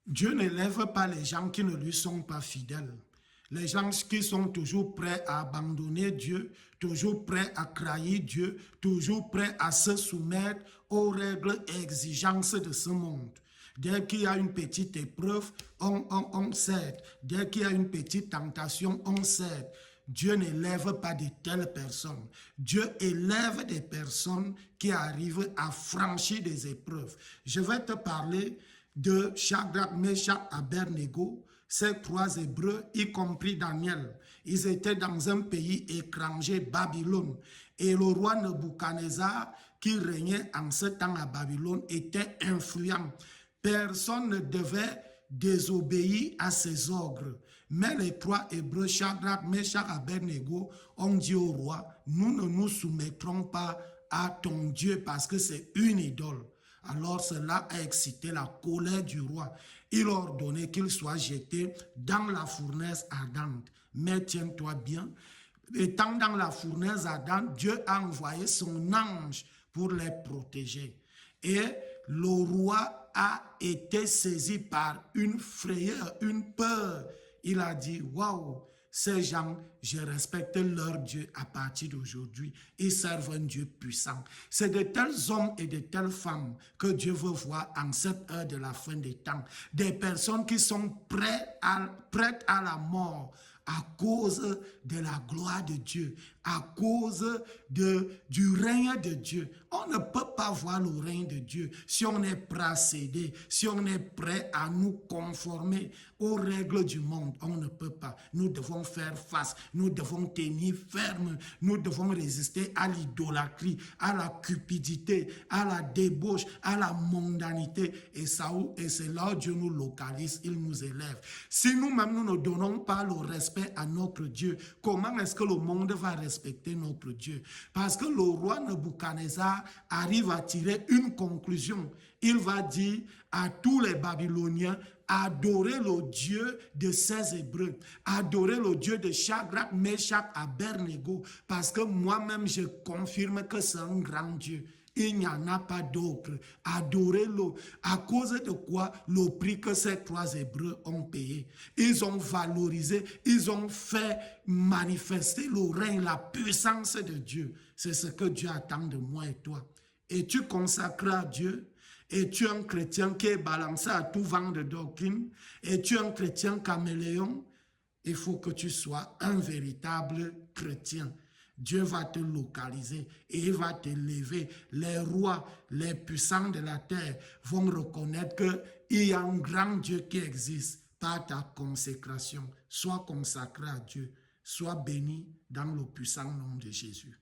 Dieu n'élève pas les gens qui ne lui sont pas fidèles. Les gens qui sont toujours prêts à abandonner Dieu, toujours prêts à trahir Dieu, toujours prêts à se soumettre aux règles et exigences de ce monde. Dès qu'il y a une petite épreuve, on cède. Dès qu'il y a une petite tentation, on cède. Dieu n'élève pas de telles personnes. Dieu élève des personnes qui arrivent à franchir des épreuves. Je vais te parler de Shadrach, Meshach, Abednego, ces trois Hébreux, y compris Daniel. Ils étaient dans un pays étranger, Babylone. Et le roi Nebuchadnezzar, qui régnait en ce temps à Babylone, était influent. Personne ne devait désobéir à ses ordres. Mais les trois Hébreux, Shadrach, Meshach, Abednego, ont dit au roi, nous ne nous soumettrons pas à ton Dieu parce que c'est une idole. Alors cela a excité la colère du roi. Il ordonnait qu'il soit jeté dans la fournaise ardente. Mais tiens-toi bien, étant dans la fournaise ardente, Dieu a envoyé son ange pour les protéger. Et le roi a été saisi par une frayeur, une peur. Il a dit, waouh, ces gens, je respecte leur Dieu à partir d'aujourd'hui. Ils servent un Dieu puissant. C'est de tels hommes et de telles femmes que Dieu veut voir en cette heure de la fin des temps. Des personnes qui sont prêtes à la mort à cause de la gloire de Dieu, à cause du règne de Dieu. On ne peut pas voir le règne de Dieu si on est prêt à céder, si on est prêt à nous conformer aux règles du monde. On ne peut pas. Nous devons faire face, nous devons tenir ferme, nous devons résister à l'idolâtrie, à la cupidité, à la débauche, à la mondanité. Et c'est là où Dieu nous localise, il nous élève. Si nous-mêmes, nous ne donnons pas le respect à notre Dieu, comment est-ce que le monde va respecter notre Dieu? Parce que le roi Nebuchadnezzar arrive à tirer une conclusion. Il va dire à tous les Babyloniens, adorez le Dieu de ces Hébreux, adorez le Dieu de Shadrach, Meshach, Abednego, parce que moi-même je confirme que c'est un grand Dieu. Il n'y en a pas d'autre. Adorez-le. À cause de quoi? Le prix que ces trois Hébreux ont payé. Ils ont valorisé, ils ont fait manifester le règne, la puissance de Dieu. C'est ce que Dieu attend de moi et toi. Es-tu consacré à Dieu? Es-tu un chrétien qui est balancé à tout vent de doctrine? Es-tu un chrétien caméléon? Il faut que tu sois un véritable chrétien. Dieu va te localiser et il va t'élever. Les rois, les puissants de la terre vont reconnaître qu'il y a un grand Dieu qui existe par ta consécration. Sois consacré à Dieu. Sois béni dans le puissant nom de Jésus.